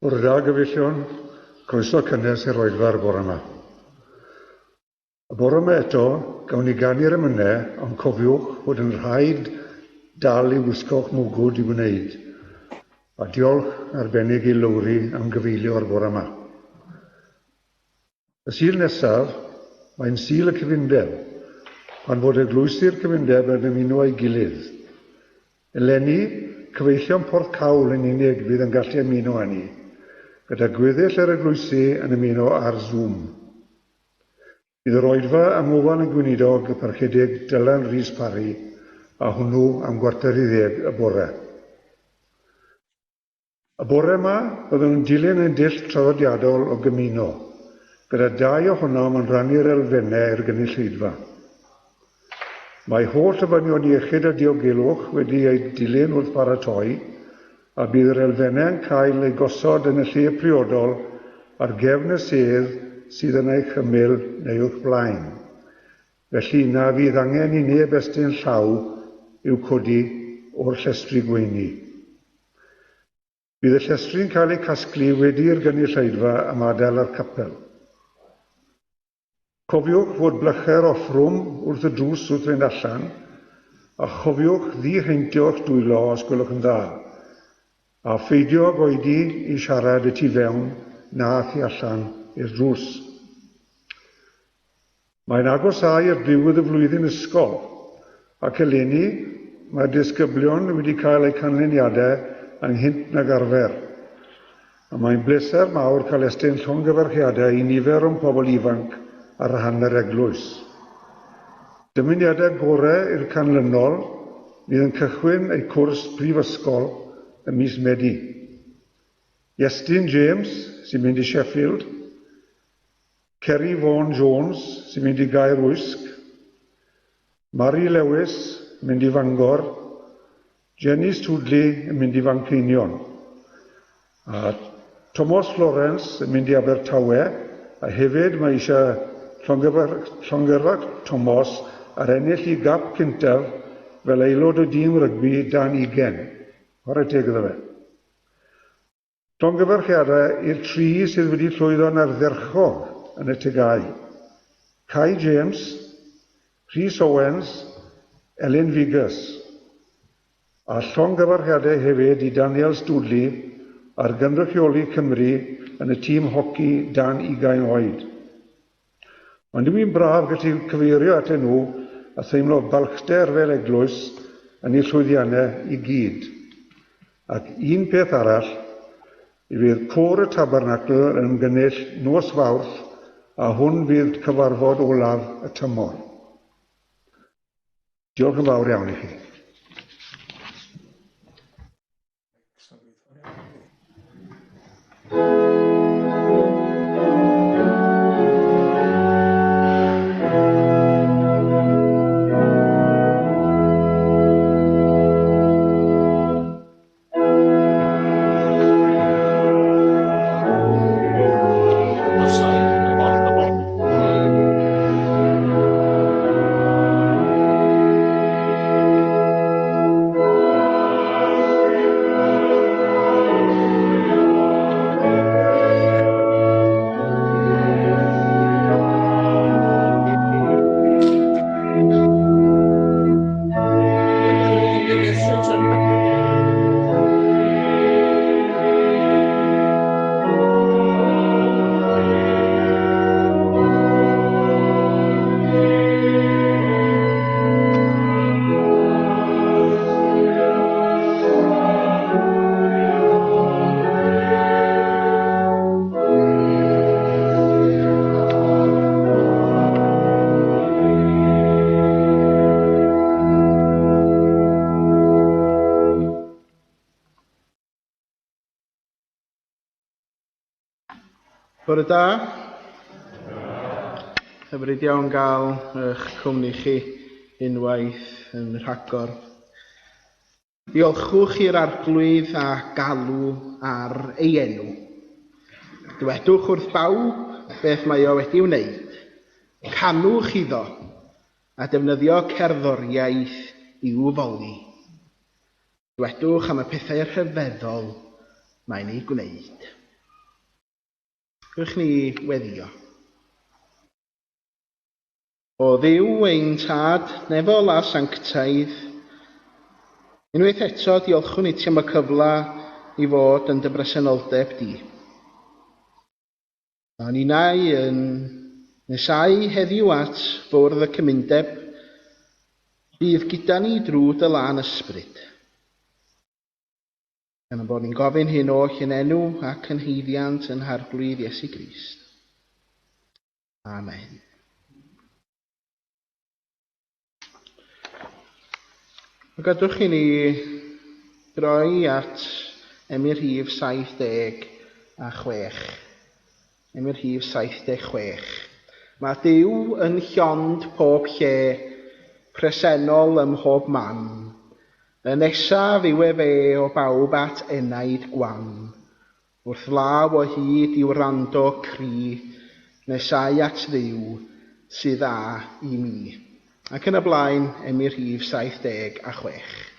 O'r da gyfellion, croeso cynnes i'r Oedfa'r bore yma. Y bore yma eto, gawn ni ganu'r emynau, ond cofiwch fod yn rhaid dal i wisgo'ch mwgwd i wneud. A diolch arbennig i Lowri am gyfeilio o'r bore yma. Y sil nesaf, mae'n sil y cyfundeb, pan fod eglwysu'r cyfundeb yn ymuno ei gilydd. Eleni, cyfeillion porth cawl yn unig fydd yn gallu ymuno hynny, gyda gweddill yr eglwysu yn ymuno ar Zoom. Bydd yr Oedfa am ofal yn Gweinidog y Parch Dylan Rhys Parry, a hwnnw am 10:15 y bore. Y bore yma byddwn yn dilyn yn dull traddodiadol o gymuno, gyda 2 ohonom yn rhannu'r elfennau i'r gynulleidfa. Mae holl ofynion iechyd a diogelwch wedi ei dilyn wrth baratoi, a bydd yr elfennau yn cael eu gosod yn y lle priodol ar gefn y sedd sydd yn eich ymyl neu wrth blaen. Felly na fydd angen i neb estyn llaw i'w codi o'r llestri gweini. Bydd y llestri'n cael ei casglu wedi'r gynulleidfa am adael ar capel. Cofiwch fod blycher offrwm wrth y drws wrth fynd allan, a chofiwch ddi-heintio'ch dwylo os gwelwch yn dda, a pheidio goedi i siarad y tu fewn na thu allan i'r drws. Mae'n agosau i'r diwedd y flwyddyn ysgol, ac eleni mae'r disgyblion wedi cael eu canlyniadau anghynt nag arfer. A mae'n bleser mawr cael estyn llongyfarchiadau i nifer o'n pobl ifanc ar rhan yr eglwys. Dymuniadau gorau i'r canlynol fydd yn cychwyn eu cwrs prifysgol ym mis Medi. Iestyn James, sy'n mynd i Sheffield, Ceri Vaughan Jones, sy'n mynd i Gaerwysg, Mary Lewis, yn mynd i Fangor, Jenny Stwdley, yn mynd i Fanceinion, a Thomas Lawrence, yn mynd i Abertawe, a hefyd mae eisiau llongyfarch Thomas ar ennill i gap cyntaf fel aelod o dîm rygbi dan 20. Chwarae teg iddo fe. Llongyfarchiadau i'r 3 sydd wedi llwyddo'n ardderchog yn y tegau. Kai James, Rhys Owens, Elin Vigus. A llongyfarchiadau hefyd i Daniel Stwdley ar gynrychioli Cymru yn y tîm hoci dan 20 oed. Ond dwi'n braf gallu cyfeirio atyn nhw a theimlo balchder fel eglwys yn eu llwyddiannau i gyd. Ac un peth arall, i fydd côr y Tabernacl yn ymgynnull nos Fawrth, a hwn fydd cyfarfod olaf y tymor. Diolch yn fawr iawn i chi. Bore da. Hyfryd iawn gael eich cwmni chi unwaith yn rhagor. Diolchwch i'r arglwydd a galw ar ei enw. Dywedwch wrth bawb beth mae o wedi wneud. Canwch iddo a defnyddio cerddoriaeth i'w foli. Dywedwch am y pethau rhyfeddol mae'n ei gwneud. Gwych ni weddio. O Dduw ein tad, nefol a sanctaidd, unwaith eto diolchwn i ti am y cyfle i fod yn dy bresenoldeb di. A ninnau yn nesau heddiw at fwrdd y cymundeb, bydd gyda ni drwy dy lan ysbryd. Gan bod ni'n gofyn hyn oll yn enw ac yn heiddiant yn Arglwydd Iesu Crist. Amen. A gadwch i ni droi at Emyr Rhif 76. Emyr Rhif 76. Mae Duw yn llond pob lle, presennol ym mhob man. Y nesaf yw fe o bawb at enaid gwan, wrth law o hyd i'w rando cri, nesau at Dduw sydd dda i mi. Ac yn y blaen, Emyr Rhif 76.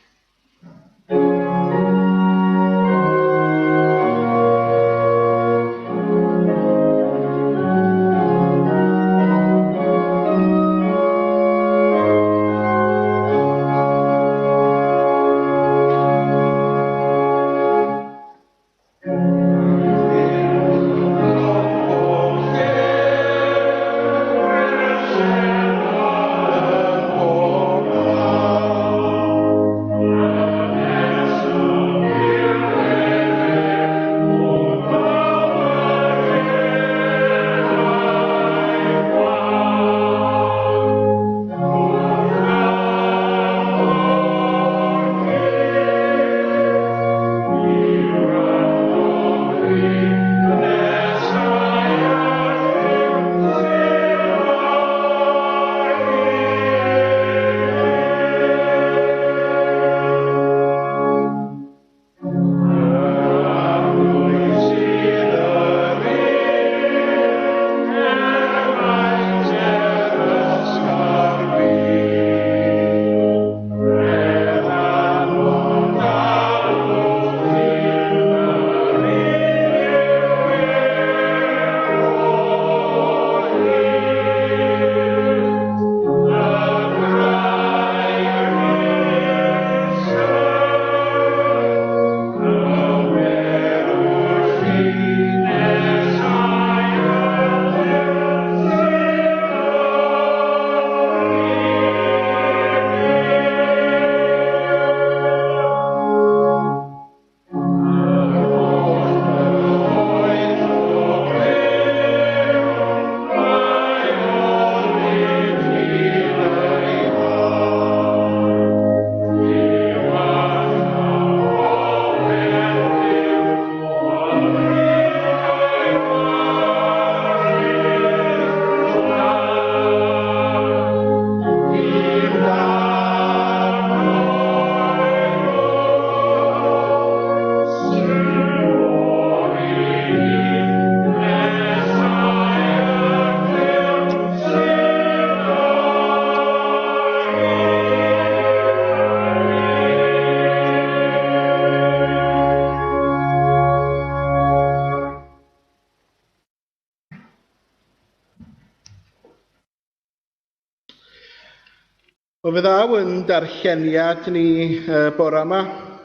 O fe ddaw yn darlleniad ni bore yma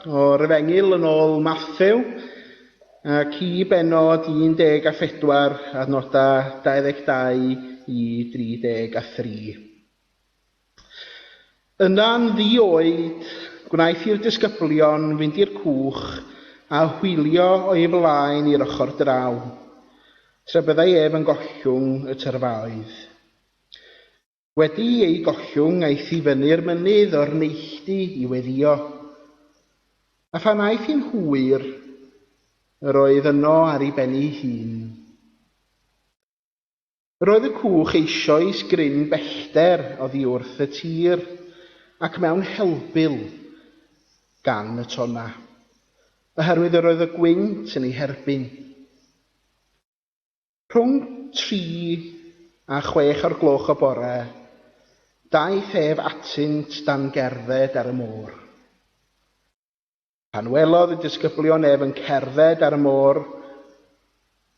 o'r Efengil yn ôl Mathew, ac i benod 14 adnodau 22 i 33. Yna'n ddi-oed gwnaeth i'r disgyblion fynd i'r cwch a hwylio o'i flaen i'r ochr draw, tra byddai ef yn gollwng y tyrfaoedd. Wedi ei gollwng aeth i fyny'r mynydd o'r neilltu i weddio, a phan aeth hi'n hwyr, yr oedd yno ar ei ben ei hun. Yr oedd y cwch eisoes gryn bellter oddi wrth y tir, ac mewn helbyl gan y tonna, oherwydd yr oedd y gwynt yn ei herbyn. Rhwng 3 a 6 o'r gloch o bore, daeth ef atynt dan gerdded ar y môr. Pan welodd y disgyblion ef yn cerdded ar y môr,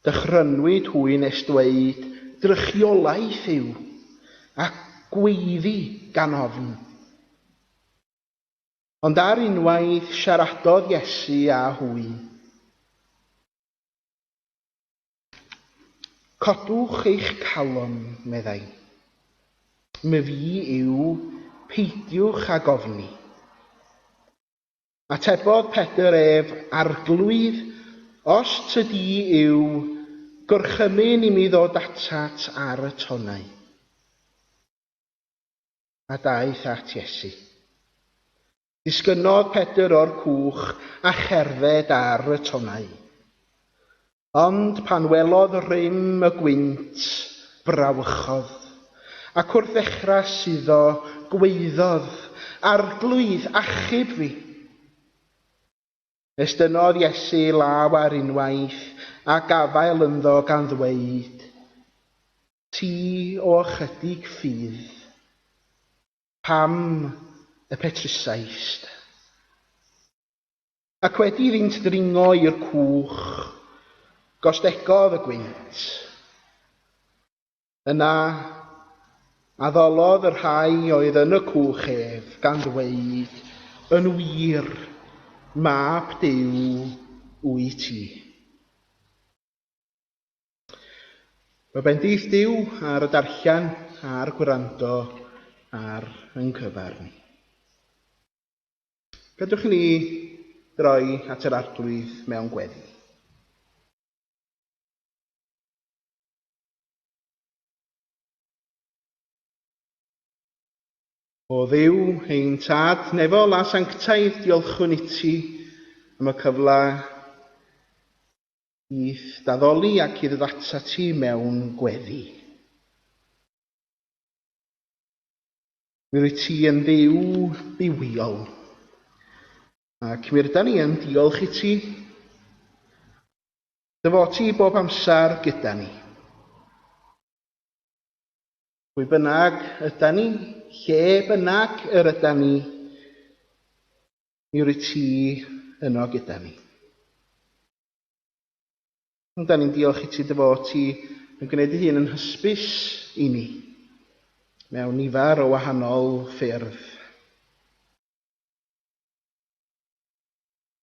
Dychrynwyd hwy nes dweud, drychiolaeth yw, a gweiddi gan ofn. Ond ar unwaith siaradodd Iesu a hwy. Codwch eich calon, meddai. My fi yw, peidiwch a gofni. Atebodd Pedr ef, arglwydd, os tydi yw, gorchymyn i mi ddod atat ar y tonnau. A daeth at Iesu. Disgynnodd Pedr o'r cwch a cherdded ar y tonnau. Ond pan welodd rym y gwynt, brawychodd, ac wrth ddechrau suddo gweiddodd, arglwydd achub fi. Estynodd Iesu law ar unwaith a gafael ynddo gan ddweud, ti o ychydig ffydd, pam y petrysais. Ac wedi iddynt ddringo i'r cwch, gostegodd y gwynt. Yna addolodd yr rhai oedd yn y cwch ef gan ddweud, yn wir, mab Duw wyt ti. Mae bendith Duw ar y darllian a'r gwrando ar yn cyfarn. Gadwch ni droi at yr arglwydd mewn gweddi. O Dduw, ein tad nefol a sanctaidd, diolchwn i ti am y cyfle i daddoli ac i ddod ata ti mewn gweddi. Mi wyt ti yn Dduw bywiol, ac mi rydyn ni yn diolch i ti, dy fod ti bob amser gyda ni. Pwy bynnag ydyn ni, lle bynnag yr ydyn ni, mi wyt ti yno gyda ni. Da ni'n diolch i ti dy fod ti yn gwneud ei hun yn hysbys i ni mewn nifer o wahanol ffyrdd.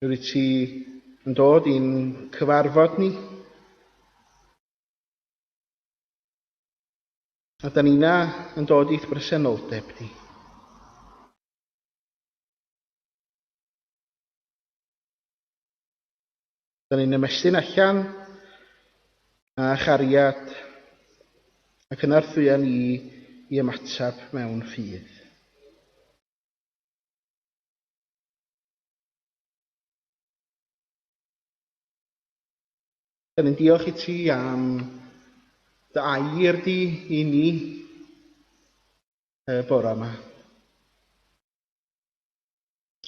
Mi wyt ti yn dod i'n cyfarfod ni, a da ni'na yn dod i'th bresenoldeb di. Da ni'n ymestyn allan a chariad ac yn arthwyan i ymatab mewn ffydd. Da ni'n diolch i ti am dy air di i ni y bore yma.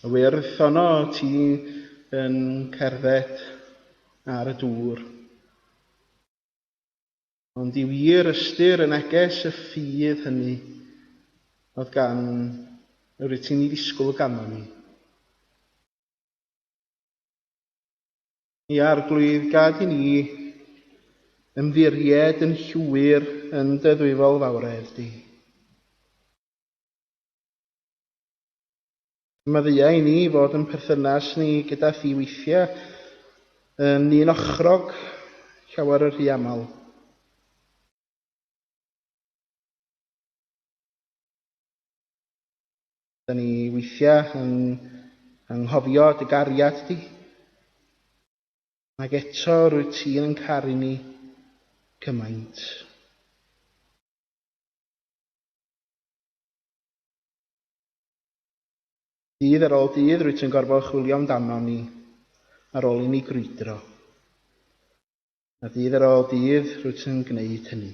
Y wyrdd honno ti yn cerdded ar y dŵr. Ond i wir ystyr yn neges y ffydd hynny oedd gan yr wyt ti'n ei ddisgwyl ganddo ni. I arglwydd gad i ni ymddiried yn llwyr yn dy ddwyfol fawredd di. Maddeuai i ni fod yn perthynas ni gyda thi weithiau yn un ochrog llawer yr rhy aml. Da ni weithiau yn anghofio dy gariad di, ac eto rwyt ti yn caru ni cymaint. Dydd ar ôl dydd rwyt ti'n gorfod chwilio amdano ni ar ôl i ni grwydro. A dydd ar ôl dydd rwyt ti'n gwneud hynny.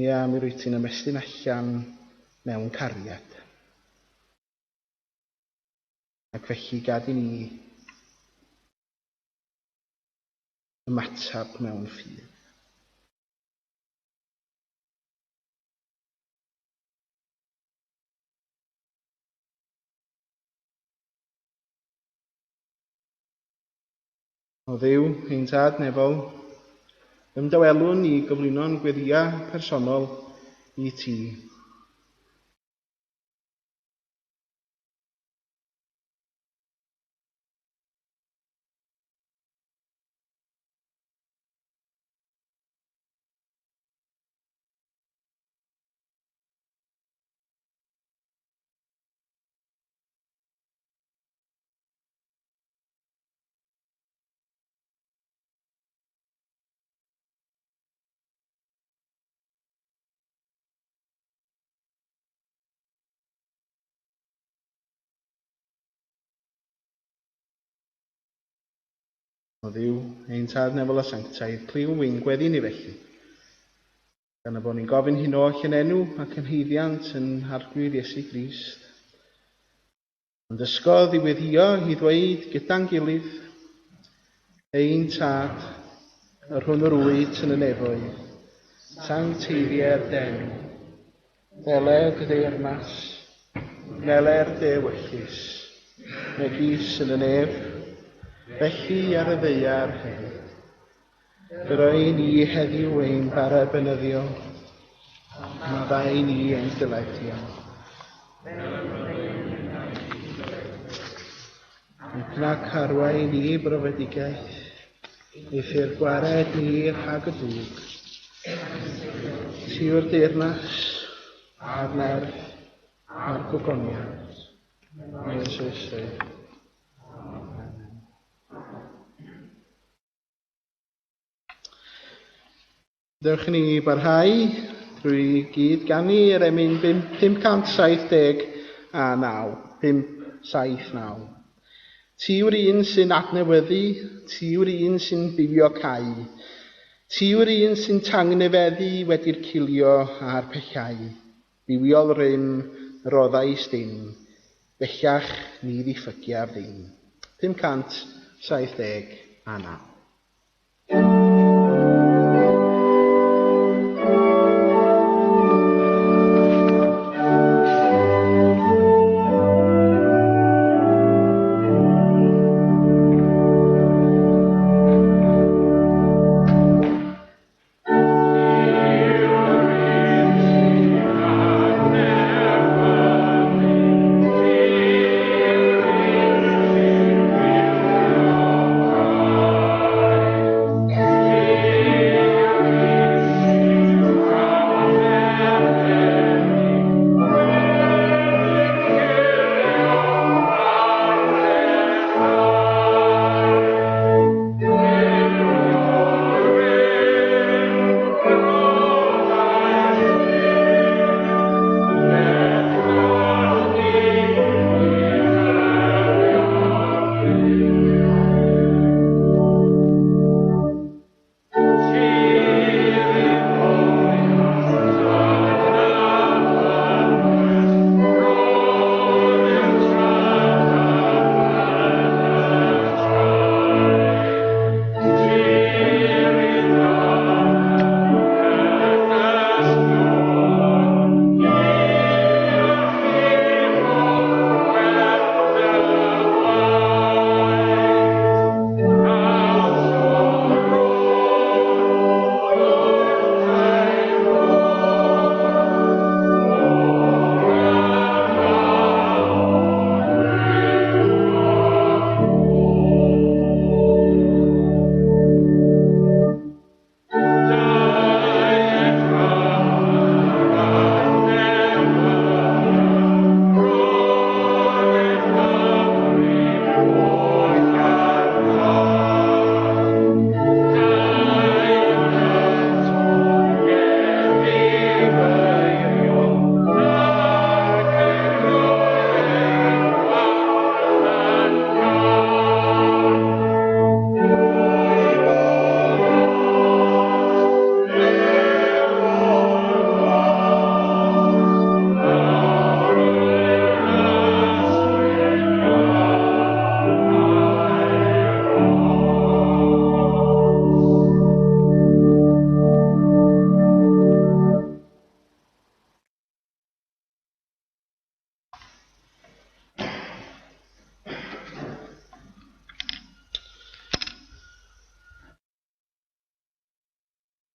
Ia, mi rwyt ti'n ymestyn allan mewn cariad. Ac felly gad i ni ymatab mewn ffydd. O Dduw, ein tad nefol, ymdawelwn i gyflwyno'n gweddiau personol i ti. O Dduw, ein tad nefol a sanctaidd, cliw wyn gweddi ni felly. Gan y bod ni'n gofyn hyn oll yn enw ac yn heiddiant yn Arglwydd Iesu Crist. Ond ysgodd i weddio i ddweud gyda'n gilydd, ein tad, yr hwn yr wyt yn y nefoedd, sancteiddiau'r denw, ddeled ddeyrnas, meler dewyllus, megis yn y nef, felly ar y ddeiar hefyd. Byddai ni heddiw ein bara bynyddio, a ddau ni ein dyledio. Ac arwai ni brofedigaeth, eithyr gwared ni rhag y dwg. Tiw'r deyrnas, a'r nerth, a'r gogoniad. Iesus ei. Dewch ni barhau drwy gyd gannu yr emyn 579. 579. Ti yw'r un sy'n adnewyddu, ti yw'r un sy'n bifio cau, ti yw'r un sy'n tangnefeddu wedi'r cilio a'r pellau, biwio'r rym, roddais dim, bellach ni ddiffygiaf ddim. 579.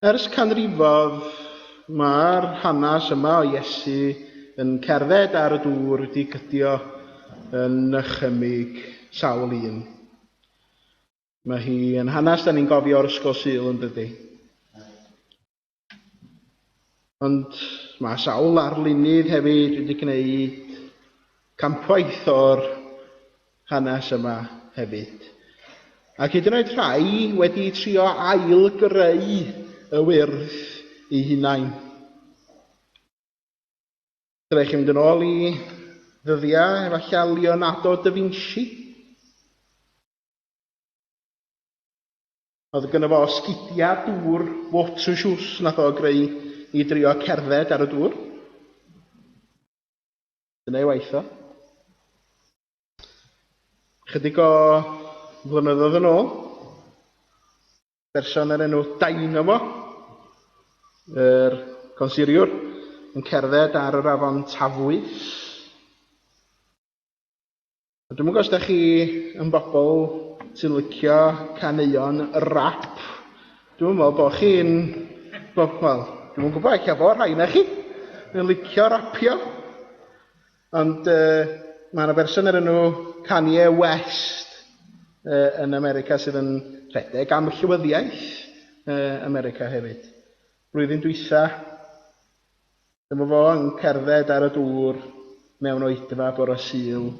Ers canrifodd, mae'r hanes yma o Iesu yn cerdded ar y dŵr wedi gydio yn nychymig sawl un. Mae hi yn hanes da ni'n gofio o'r ysgol Sul yn dydi. Ond mae sawl arlunydd hefyd wedi gwneud campwaith o'r hanes yma hefyd. Ac hyd yn oed rhai wedi trio ail-greu y wyrdd eu hunain. Byddai chi'n mynd yn ôl i ddyddiau efallai Leonardo da Vinci. Oedd gynno fo sgidiau dŵr water shoes nath o greu i drio cerdded ar y dŵr. Dyna ei waith o. Chydig o flynyddoedd yn ôl, berson ar enw Dynamo, yr consiriwr, yn cerdded ar yr afon Tafwys. Dwi'n mwyn os da chi yn bobl sy'n licio caneuon rap. Dwi'n meddwl bod chi'n... Wel, dwi'n mwyn gwybod eich efo rhai na chi yn licio rapio. Ond mae yna berson ar enw Kanye West yn America sydd yn rhedeg am llywyddiaeth America hefyd. Blwyddyn dwytha, dyma fo yn cerdded ar y dŵr mewn Oedfa bore Sul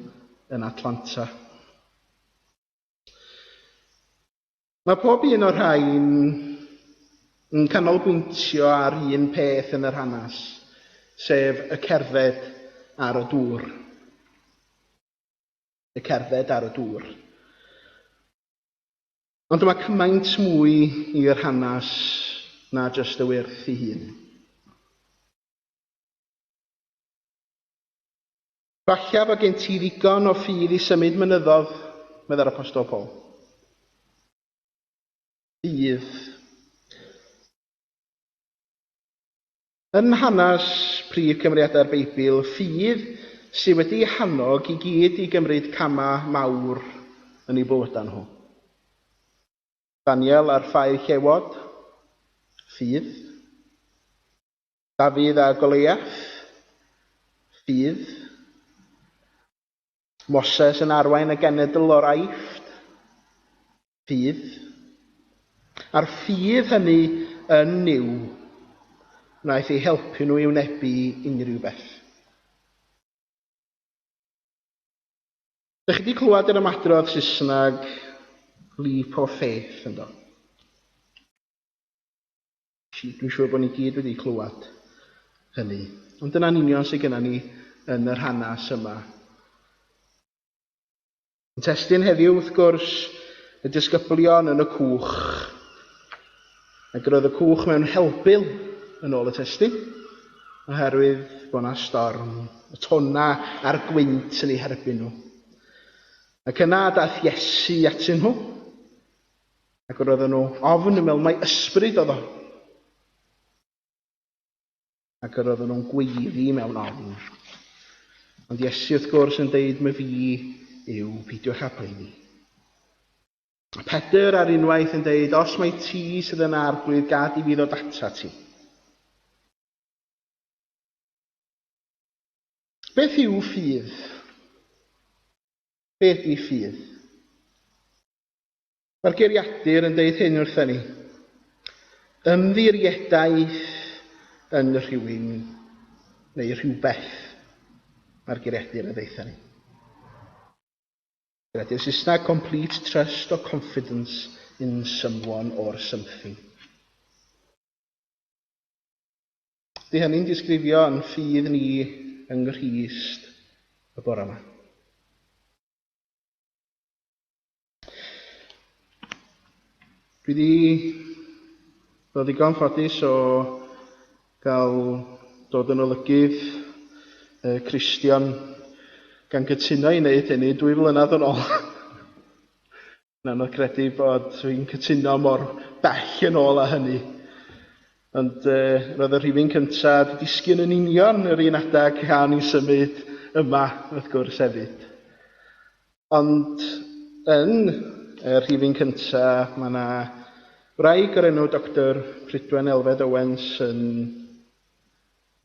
yn Atlanta. Mae pob un o'r rhain yn canolbwyntio ar un peth yn yr hanes, sef y cerdded ar y dŵr. Y cerdded ar y dŵr. Ond mae cymaint mwy i'r hanes na jyst y wyrth ei hun. Falle bod gen ti ddigon o ffydd i symud mynyddodd, medda'r apostol Paul. Ffydd. Yn hanes prif cymeriadau'r Beibl, ffydd sydd wedi hannog i gyd i gymryd cama mawr yn ei bywydau nhw. Daniel a'r ffair llewod, ffydd. Dafydd a Goliath, ffydd. Moses yn arwain y genedl o'r Aifft, ffydd. A'r ffydd hynny yn niw, wnaeth ei helpu nhw i wynebu unrhyw beth. Ydych chi wedi clywed yr ymadrodd Saesneg leap of faith ynddo? Dwi'n siŵr bod ni gyd wedi clywed hynny. Ond dyna'n union sydd gennym ni yn yr hanes yma. Yn testyn heddiw, wrth gwrs, y disgyblion yn y cwch. Ac roedd y cwch mewn helbyl yn ôl y testyn, oherwydd bod yna storm, y tonna a'r gwynt yn ei herbyn nhw. Ac yna daeth Iesu atyn nhw, ac roedden nhw ofn yn meddwl mai ysbryd oedd o. Ac roedden nhw'n gweiddi mewn ofn. Ond Iesu wrth gwrs yn deud, "My fi yw, peidiwch â poeni." A Pedr ar unwaith yn deud, "Os mai ti sydd yn arglwydd, gad i fi ddod ata ti." Beth yw ffydd? Beth yw ffydd? Mae'r geiriadur yn deud hyn wrthyn ni. Ymddiriedais yn rhywun neu rhywbeth. Mae'r geiriadur yn deud ni. Geiriadur Saesneg, complete trust or confidence in someone or something. Di hynny'n disgrifio yn ffydd ni yng Nghrist y bore yma. Dwi wedi dod ddigon ffodus o gael dod yn olygydd Cristion gan gytuno i wneud hynny 2 flynedd yn ôl. Na'n credu bod fi'n cytuno mor bell yn ôl â hynny. Ond roedd y rhifin cyntaf wedi disgyn yn union yr un adag gan i symud yma, wrth gwrs hefyd. Ond yn y rhifin cyntaf, mae yna Wraig o'r enw Dr Prydwen Elfed Owens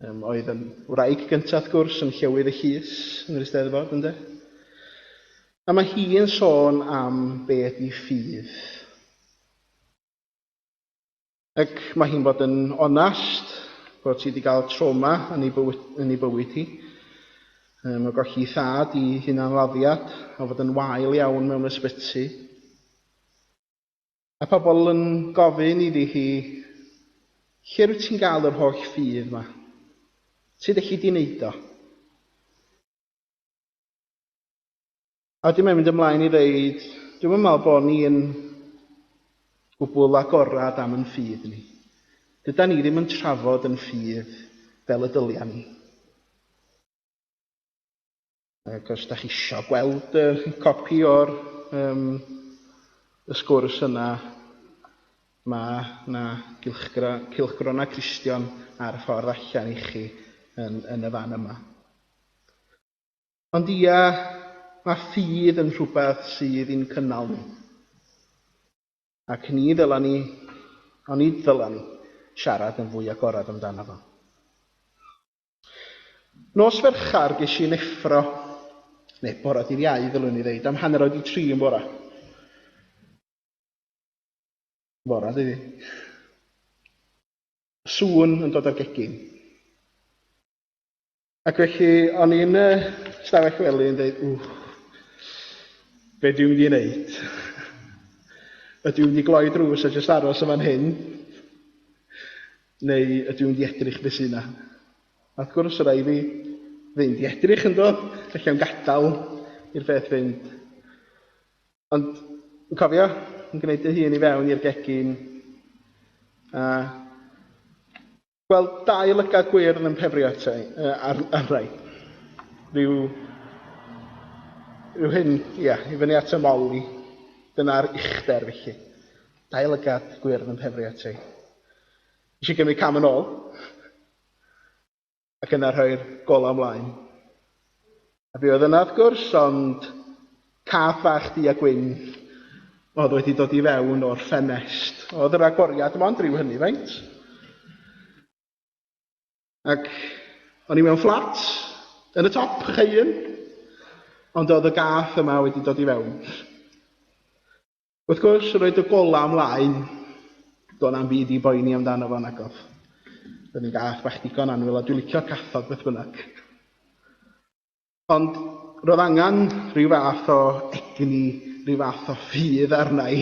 oedd yn wraig gyntaf gwrs yn Llywydd y Llys yn yr Eisteddfod, ynde? A mae hi yn sôn am be ydi ffydd. Ac mae hi'n bod yn onast bod hi wedi cael trauma yn ei bywyd hi. Mae golli thad i hunanladdiad o fod yn wael iawn mewn ysbyty. A pobl yn gofyn iddi hi, lle wyt ti'n gael yr holl ffydd yma? Sut ydych chi wedi wneud o? A wedyn mae'n mynd ymlaen i ddeud, dwi'n meddwl bod ni yn gwbl agorad am yn ffydd ni. Dyda ni ddim yn trafod yn ffydd fel y dylia ni. Ac os ydych chi isio gweld copi o'r y sgwrs yna, mae yna cylchgrona Cristion ar y ffordd allan i chi yn y fan yma. Ond ia, mae ffydd yn rhywbeth sydd i'n cynnal ni. Ac ni ddylan ni siarad yn fwy agorad amdano fo. Nos Ferchar ges i'n effro, neu bore dydd Iau ddylwn ni ddeud, am 2:30 yn bore. Bore, dydi? Sŵn yn dod ar gegin. Ac felly, o'n i'n stafell wely yn dweud, be dwi'n mynd i wneud? Ydw i'n mynd i gloi drws a jyst aros yma'n hyn? Neu ydw i'n mynd i edrych beth sy'n yna? A wrth gwrs, rhaid fi fynd i edrych yn dod, felly am gadael i'r peth fynd. Ond, yn cofio, yn gwneud y hun i fewn i'r gegin, a gweld 2 lygad gwyrdd yn pefrio ar rai. Rhyw hyn, i fyny at y moli. Dyna'r uchder felly. 2 lygad gwyrdd yn pefrio at ei. Nes i gymryd cam yn ôl, ac yna rhoi'r gola ymlaen. A be oedd yna wrth gwrs, ond cath fach du a gwyn oedd wedi dod i fewn o'r ffenest. Oedd yr agoriad mond ryw hynny faint. Ac o'n i mewn fflat, yn y top, cheian, ond oedd y gath yma wedi dod i fewn. Wrth gwrs, roedd y gola ymlaen, do'n am byd i boeni amdano fo'n agof. Do'n i'n gath bach digon anwyl, a dwi'n licio'r cathod beth bynnag. Ond roedd angen rhyw fath o egni, rhyw fath o ffydd arna i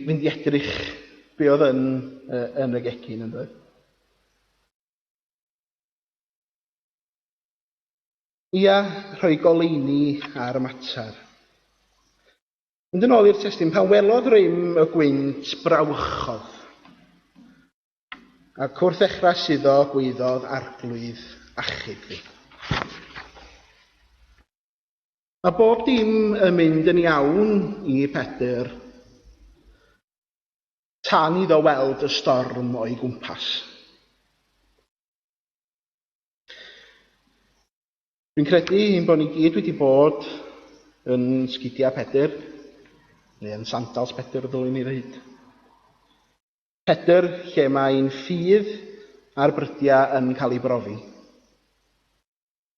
fynd i edrych be oedd yn y gegin yn dweud. Ia, rhoi goleini ar y mater. Mynd yn ôl i'r testun, pan welodd rym y gwynt brawchodd, ac wrth ddechrau suddo gwaeddodd arglwydd achub fi. A bob dim yn mynd yn iawn i Pedr, tan iddo weld y storm o'i gwmpas. Dwi'n credu bod ni gyd wedi bod yn sgidiau Pedr, neu yn sandals Pedr ddylwn ni ddeud. Pedr lle mae'n ffydd a'r brydiau yn cael ei brofi.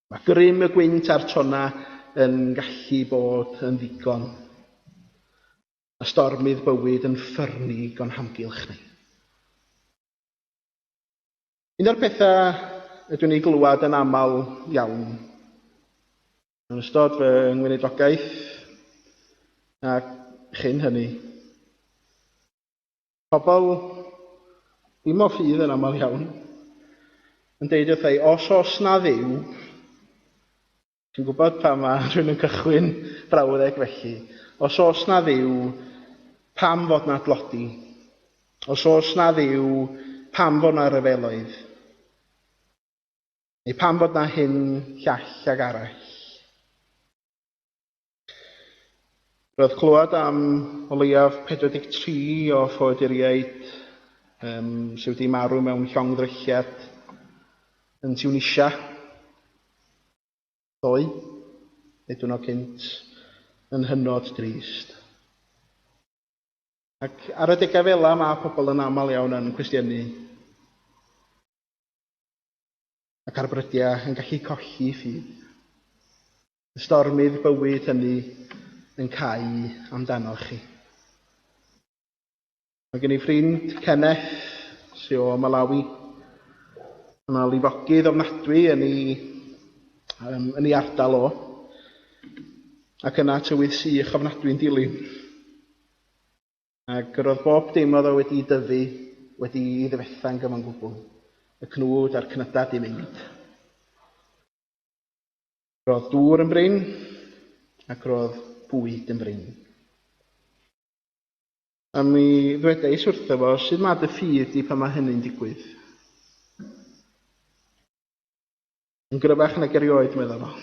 Mae grym y gwynt a'r tonna yn gallu bod yn ddigon. A stormydd bywyd yn ffyrnig o'n hamgylch ni. Un o'r pethau ydw'n ei glywed yn aml iawn yn ystod fy ngweinidogaeth a chyn hynny. Pobl ddim o ffydd yn aml iawn yn deud wrthai, os oes na ddiw, ti'n gwybod pa mae rhywun yn cychwyn brawddeg felly, os oes na ddiw, pam fod na dlodi? Os oes na ddiw, pam fod na ryfeloedd? Neu pam fod na hyn, llall ag arall? Roedd clywed am o leiaf 43 o ffoaduriaid sydd wedi marw mewn llongddrylliad yn Tiwnisia. Ddoe, neu diwrnod cynt, yn hynod drist. Ac ar y degau fela mae pobl yn aml iawn yn cwestiynu. Ac ar brydiau yn gallu colli ffydd. Y stormydd bywyd hynny yn cau amdano chi. Mae gen I ffrind Kenneth sy'n o Malawi. Yna lifogydd ofnadwy yn ei ardal o. Ac yna tywydd sych ofnadwy'n dilyn. Ac roedd bob dim oedd o wedi dyfu, wedi ei ddifetha'n gyfan gwbl. Y cnwd a'r cnydad i mynd. Roedd dŵr yn brin, ac roedd bwyd yn brin. A mi ddwedais wrtho fo, sut mae dy ffydd di pan mae hynny'n digwydd? Yn gryfach nag erioed, meddwl fo.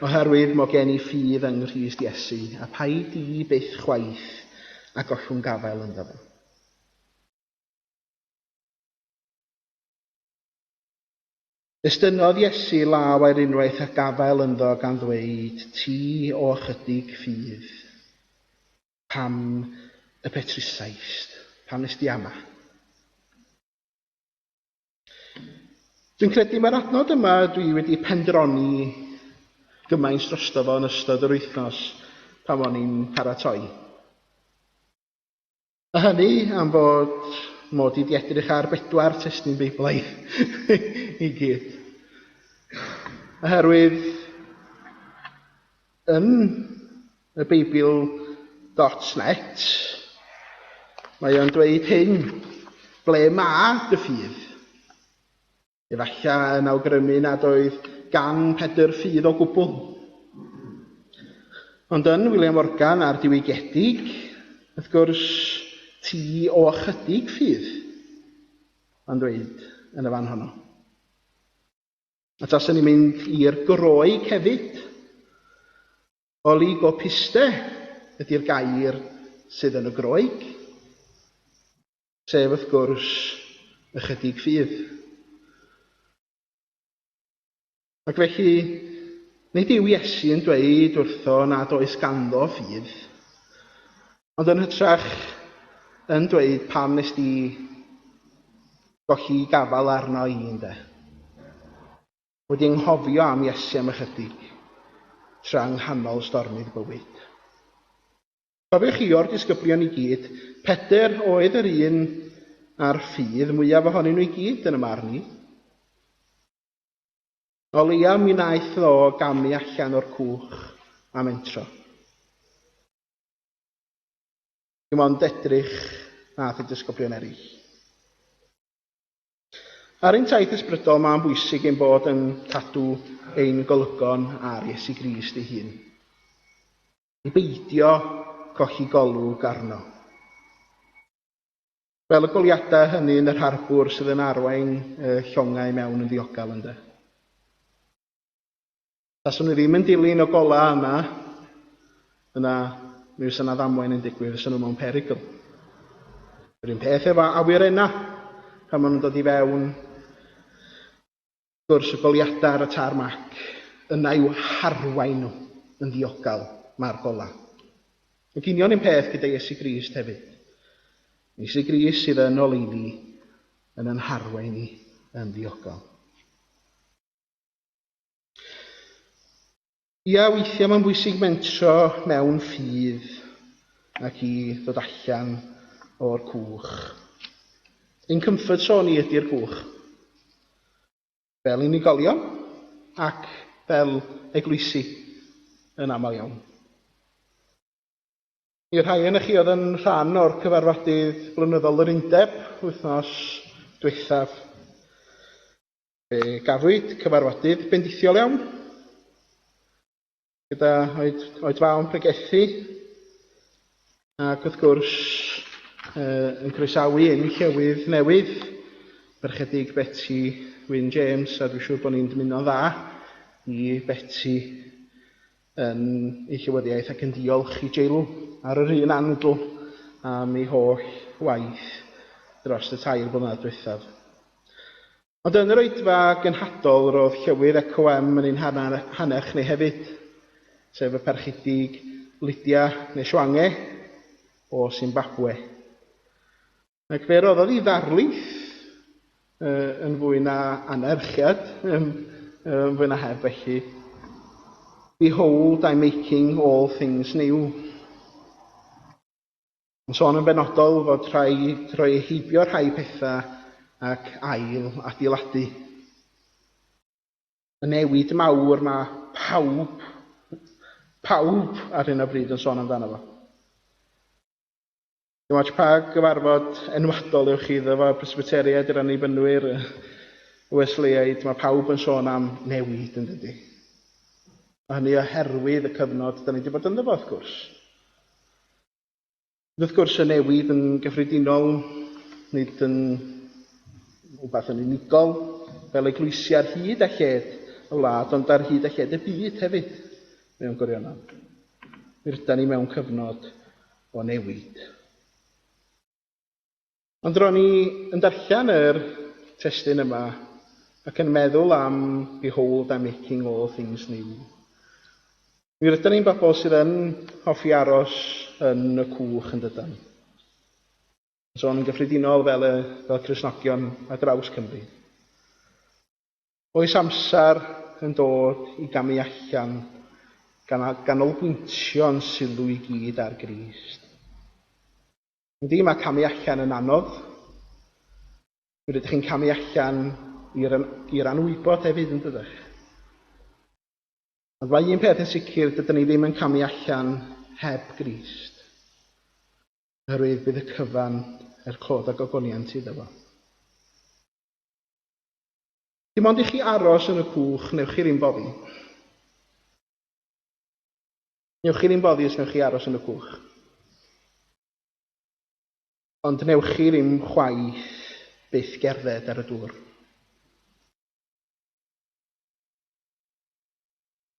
Oherwydd mae gen I ffydd yng Nghrist Iesu, a paid I byth chwaith a gollwng gafael ynddo fo. Estynodd Iesu law ar unwaith a gafael ynddo gan ddweud, ti o ychydig ffydd. Pam y petrisaist, pam nes di ama. Dwi'n credu mae'r adnod yma dwi wedi pendroni gymaint drosto fo yn ystod yr wythnos pan o'n i'n paratoi. A hynny am fod mod I 'di edrych ar 4 testyn Beiblaidd I gyd. Oherwydd yn y Beibl.net mae o'n dweud hyn, ble mae dy ffydd? Efallai yn awgrymu nad oedd gan Pedr ffydd o gwbl. Ond yn William Morgan ar diwygiedig, wrth gwrs, ti o ychydig ffydd, ond dweud yn y fan honno. A taswn ni'n mynd i'r Groeg hefyd, oligopiste ydy'r gair sydd yn y Groeg, sef wrth gwrs ychydig ffydd. Ac felly, nid yw Iesu yn dweud wrtho nad oes ganddo ffydd, ond yn hytrach yn dweud pam nes di golli gafal arno I ynde. Wedi anghofio am Iesu am ychydig, tra nghanol stormydd bywyd. Cofiwch chi o'r disgyblion I gyd, Pedr oedd yr un a'r ffydd mwyaf ohonyn nhw I gyd yn y marn I. O leia mi wnaeth o gamu allan o'r cwch a mentro. Dim ond edrych nath y disgyblion eraill. Ar ein taith ysbrydol mae'n bwysig ein bod yn cadw ein golygon ar Iesu Crist ei hun. I beidio colli golwg arno. Fel y goliadau hynny yn yr harbwr sydd yn arwain llongau mewn yn ddiogel ynde. Taswn nhw ddim yn dilyn o gola yna mi fysa na ddamwain yn digwydd, fysa nhw mewn perygl. Yr un peth efo awyrena, pan maen nhw'n dod I fewn gwrs y goliadau ar y tarmac, yna yw harwain nhw yn ddiogel mae'r gola. Ac union un peth gyda Iesu Crist hefyd. Iesu Crist sydd yn oleuni yn ein harwain ni yn ddiogel. Ia, weithiau mae'n bwysig mentro mewn ffydd ac I ddod allan o'r cwch. Ein comfort zone ni ydy'r cwch. Fel unigolion ac fel eglwysi yn aml iawn. I'r rhai yn chi oedd yn rhan o'r cyfarfodydd blynyddol yr Undeb wythnos diwethaf. Gafwyd cyfarfodydd bendithiol iawn. Gyda Oedfa pregethu ac wrth gwrs yn croesawu un llewydd newydd berchedig Betty Wyn James a dwi'n siŵr bod ni'n dymuno'n dda I Betty yn ei llywyddiaeth ac yn diolch I Jailw ar yr un anadl am ei holl waith dros y 3 blynedd diwethaf. Ond yn yr Oedfa gynhadol roedd llywydd ECOM yn ein hanach neu hefyd, sef y parchedig Lydia neu Siwange o Zimbabwe. Ac fe roddodd i ddarlith yn fwy na anerchiad, yn fwy na heb felly. Behold, I'm making all things new. Yn sôn yn benodol fod troi heibio rhai pethau ac ail adeiladu. Y newid mawr mae pawb ar hyn o bryd yn sôn amdano fo. Dim ots pa gyfarfod enwadol yw'ch chi iddo fo, Presbyteriaid, yr Annibynwyr, Wesleyaid, mae pawb yn sôn am newid yn dydy. A hynny oherwydd y cyfnod da ni wedi bod ynddo fo, wrth gwrs. Wrth gwrs y newid yn gyffredinol, nid yn rhywbeth yn unigol, fel eglwysi ar hyd a lled y wlad, ond ar hyd a lled y byd hefyd, mewn gwirionedd. Mi rydan ni mewn cyfnod o newid. Ond ro'n ni yn darllen yr testun yma ac yn meddwl am behold, I'm making all things new. Mi rydan ni'n bobl sydd yn hoffi aros yn y cwch yn dydyn. So yn gyffredinol fel Cristnogion a draws Cymru. Oes amser yn dod i gamu allan ganolbwyntio'n sylw i gyd ar Grist. Yndi, mae camu allan yn anodd. Mi rydych chi'n camu allan i'r anwybod hefyd yn dydych. Ond mae un peth yn sicr, dydyn ni ddim yn camu allan heb Grist. Oherwydd bydd y cyfan clod a gogoniant iddo fo. Dim ond i chi aros yn y cwch, newch chi ddim boddi. Newch chi ddim boddi os newch chi aros yn y cwch. Ond newch chi ddim chwaith byth gerdded ar y dŵr.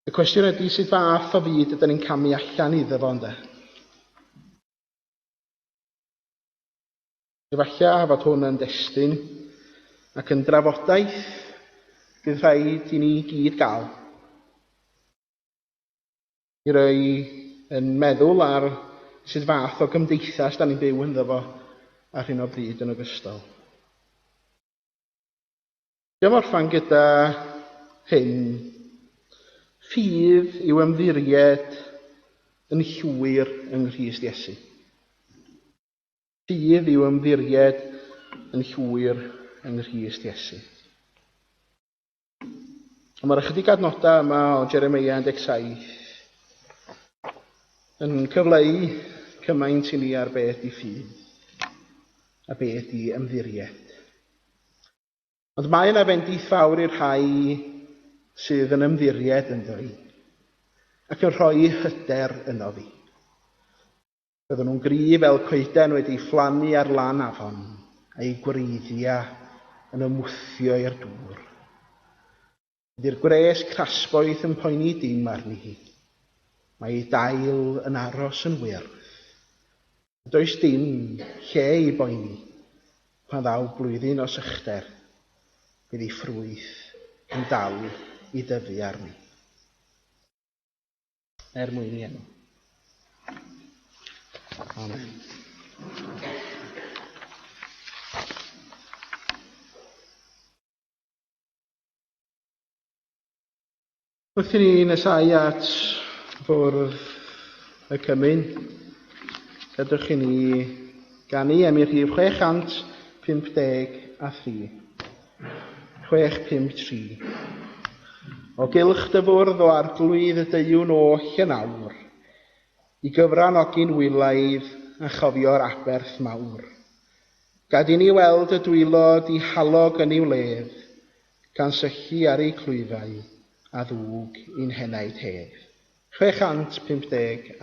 Y cwestiwn ydy sut fath o fyd ydyn ni'n camu allan iddo fo, ynde? Efallai fod hwn yn destun ac yn drafodaeth bydd rhaid i ni gyd gael. I roi yn meddwl ar sut fath o gymdeithas da ni'n byw ynddo fo ar hyn o bryd yn ogystal. Diolch orffan gyda hyn. Ffydd yw ymddiried yn llwyr yng Nghrist Iesu. Ffydd yw ymddiried yn llwyr yng Nghrist Iesu. Mae'r ychydig adnodau yma o Jeremia 17 yn cyfleu cymaint i ni ar beth i ffydd a beth i ymddiried. Ond mae yna fendith fawr i'r rhai sydd yn ymddiried ynddo fi, ac yn rhoi hyder yno fi. Byddwn nhw'n gry fel coeden wedi fflannu ar lan afon, a'i gwreiddiau yn ymwthio i'r dŵr. Ydy'r gwres crasboeth yn poeni dim arni hi. Mae ei dail yn aros yn wyrdd. Does dim lle i boeni, pan ddaw blwyddyn o sychder, bydd ei ffrwyth yn dal i dyfu arni. Mwyn i enw. Amen. Wrth i ni nesau at fwrdd y cymun, gadwch i ni ganu am i'r rhif 653. 653. O gylch dy fwrdd o arglwydd y deiwn oll yn awr, i gyfranogyn wylaidd a chofio'r aberth mawr. Gad i ni weld y dwylod i halog yn i'w ledd, gan sychu ar ei clwyfau a ddwg i'n henaid hedd. 653.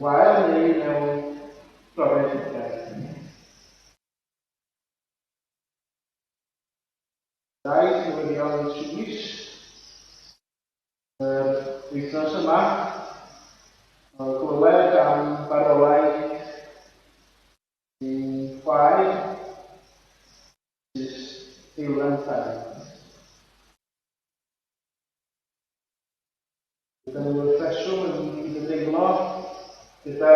wael neu mewn brofiad hyder. Daeth newyddion tris wythnos yma o glywed am farwolaeth ein chwaer Hywel Richards. Byddwn nhw'n rheswm yn ymdeimlo gyda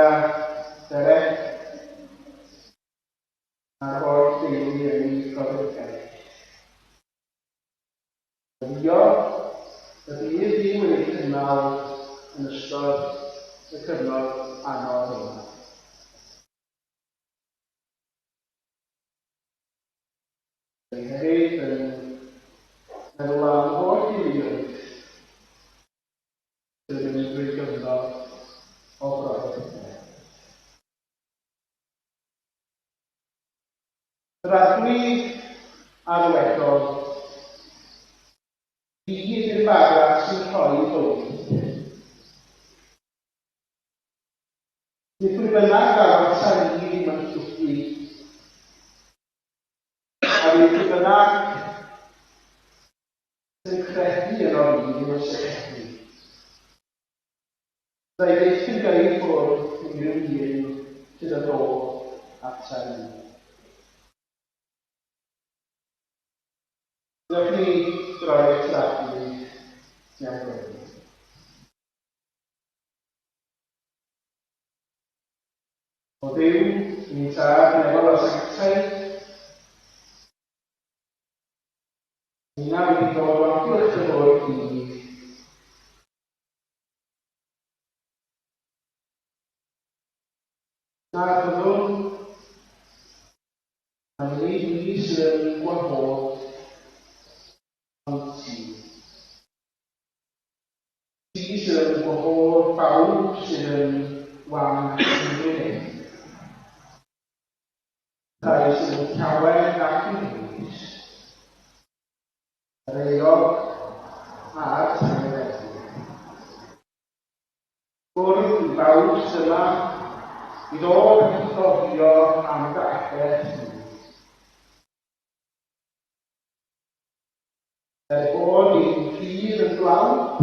derech a'r holl deulu yn ei profiadau. Dio y bydd i wedi cynnal yn ystod y cyfnod anodd yma. Dwi'n hefyd yn meddwl am holl deuluoedd sydd yn mynd drwy gyfnod o brofiadau. Yr arglwydd arweiniad Bydd y bara sy'n rhoi bywyd. Nid pwy bynnag ar wasanaeth ddim yn llwyddi, a nid pwy bynnag sy'n credu yn o'r un o'r sefydlu. Byddai byth yn gyrru ffwrdd i'r un sydd yn dod ata ni. Byddwch ni droi at arglwydd mewn gweddi. O Dduw, ni'n tad nefol o sanctaidd, ni'n nawr wedi dod o amgylch y fod gyd. Na'r byddwn, a nid ni sydd yn gwahodd ond ti. Ti sydd yn gwahodd bawb sydd yn wan ac yn gwneud. Rhai sydd yn llawen ac yn hwys. Yr eog a'r tangereddi. Gwrdd i bawb sydd yma i ddod ac i ddofio am gaffaeth ni. Bod i'n ffydd yn blawd,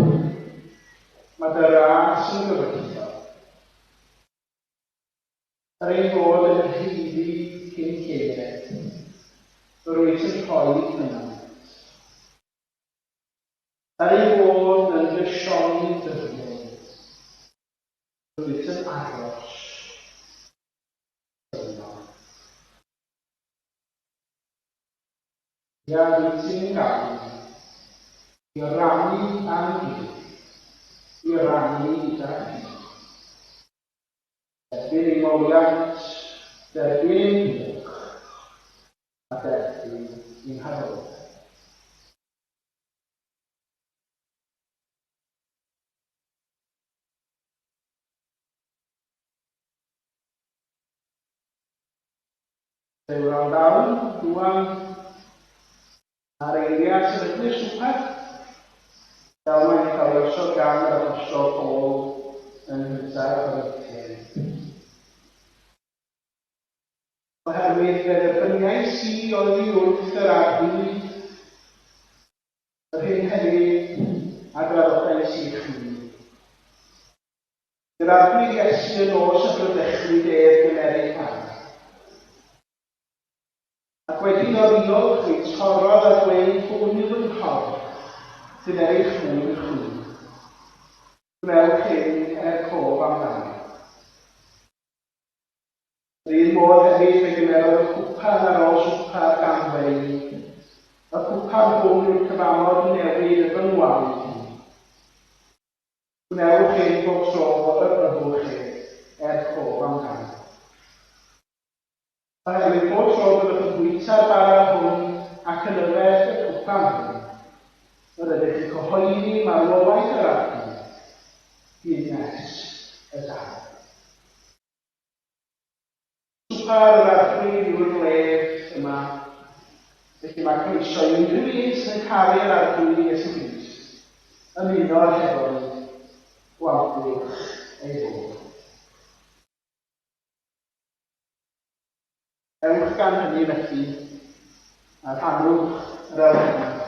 mae dy ras yn gyfeillio. Ein bod yn rhyddi cyn cered, rwyt yn rhoi cynnwys. Ein bod yn gysioni dyfod, rwyt yn aros. Ia rwyt yn gael i rannu am hi, i rannu gyda hi. Derbyn ei moliant, derbyn ei bwch, a derbyn i'n harwyd. Fe'n randawn, dwan, ar eiliad sy'n ydych swper, fel mae'n cael ei osod gan yr apostol Paul yn hynta'r Corinthiaid. Oherwydd fydd y byniais i oedd i wrth yr arglwydd, yr hyn hefyd a drafodaeth i chi. Yr arglwydd Iesu yn nos y brydechlyd ef gymeryd pan. Ac wedi noddiol chi torodd a dweud hwn yw'n hawdd, sy'n eich mwyn chwyn. Wnewch hyn cof amdano. Yr un modd hefyd fe gymerodd y chwpan ar ôl swper ganfeu. Y chwpan hwn yw'r cyfamod newydd y fy ngwaith. Wnewch hyn bob tro y byddwch chi cof amdano. Oherwydd bob tro byddwch yn bwyta'r bara hwn ac yn yfed y chwpan hwn, yr ydych chi cyhoeddi marwolaeth yr arglwydd, hyd nes y dal. Swper yr arglwydd yw'r lef yma, felly mae croeso i unrhyw un sy'n caru'r arglwydd Iesu Crist, ymuno â hefo'r o amgylch am hynny felly, a rhannwch yr elfennau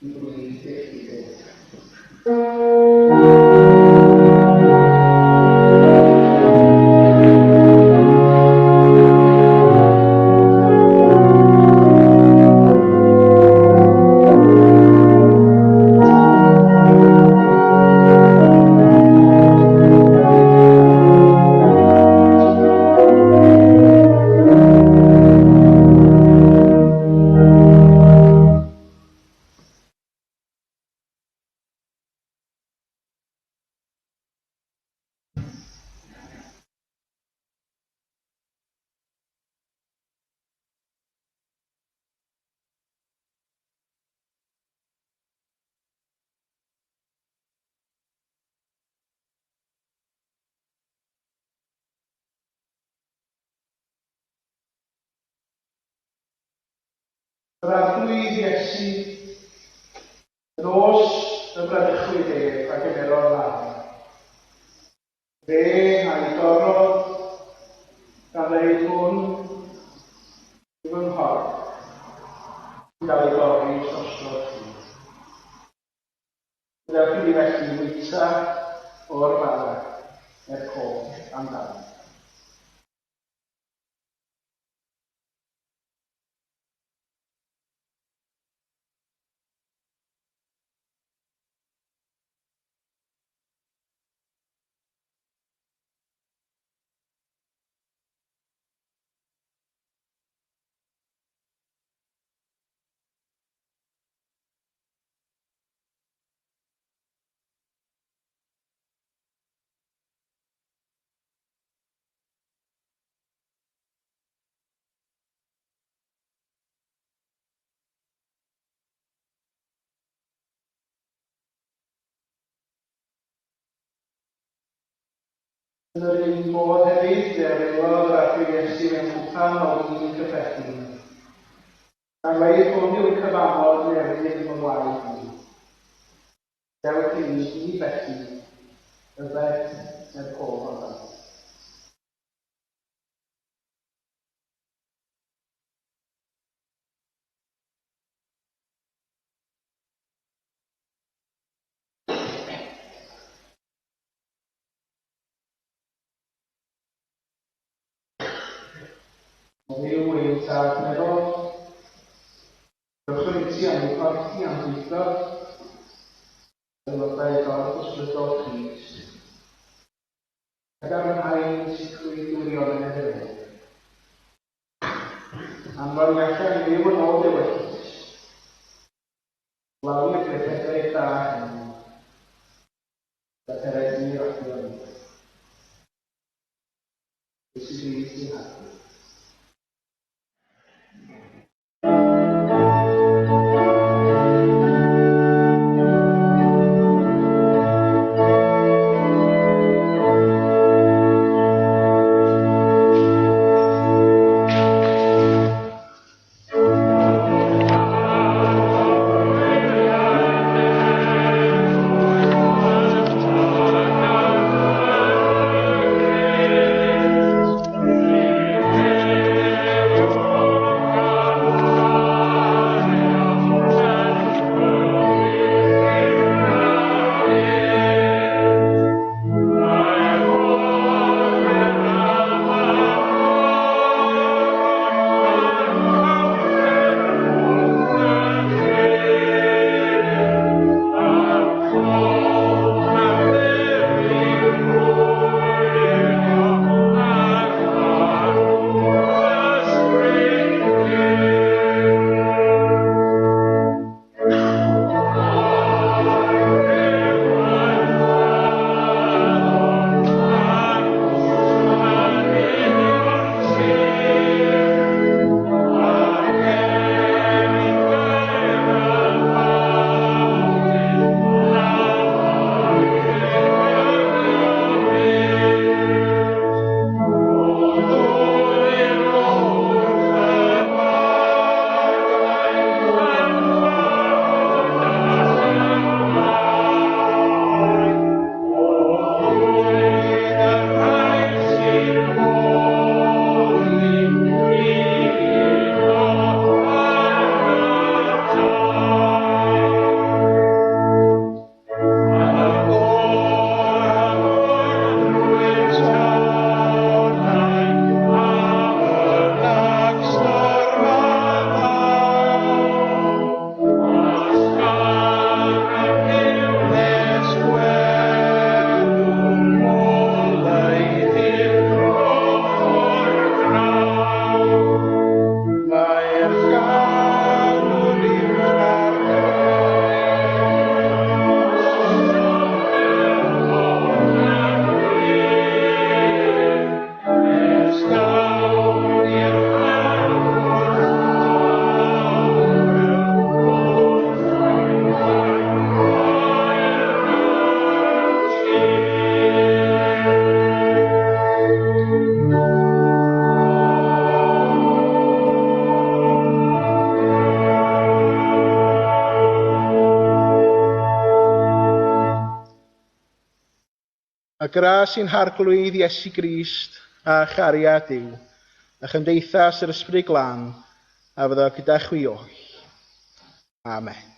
i wneud eich gilydd. Yr Arglwydd Iesu, yn os y bradychwyd ef ac yn ero'r lan. Fe a'i dorrodd gan ei hwn i fy nghorff, yn cael ei dorri trosod chi. Gwnewch chi felly wyta o'r bara cof amdano. Yn yr un modd hefyd, fe awylodd yr Arglwydd Iesu mewn chwpan o win cyffredin. Gan leir hwn yw'r cyfamod newydd fy ngwaed ni. Dewch i ni felly, yfed neu'r cof amdano. Yw ein Tabernacl, Gorffenaf am ei parchu am ddydd, aelodau Gorff ysbrydol Crist, ac am hain sicrwydd wirion yn edrych. Anfon i allan i fyw yn ôl dewis, lawi'r pethau da hynny, a peredni'r adlion. Ys i fydd sy'n hadu. A gras sy'n Arglwydd Iesu Crist a chariad Duw, a chymdeithas yr Ysbryd Glân, a fyddo gyda chwi oll. Amen.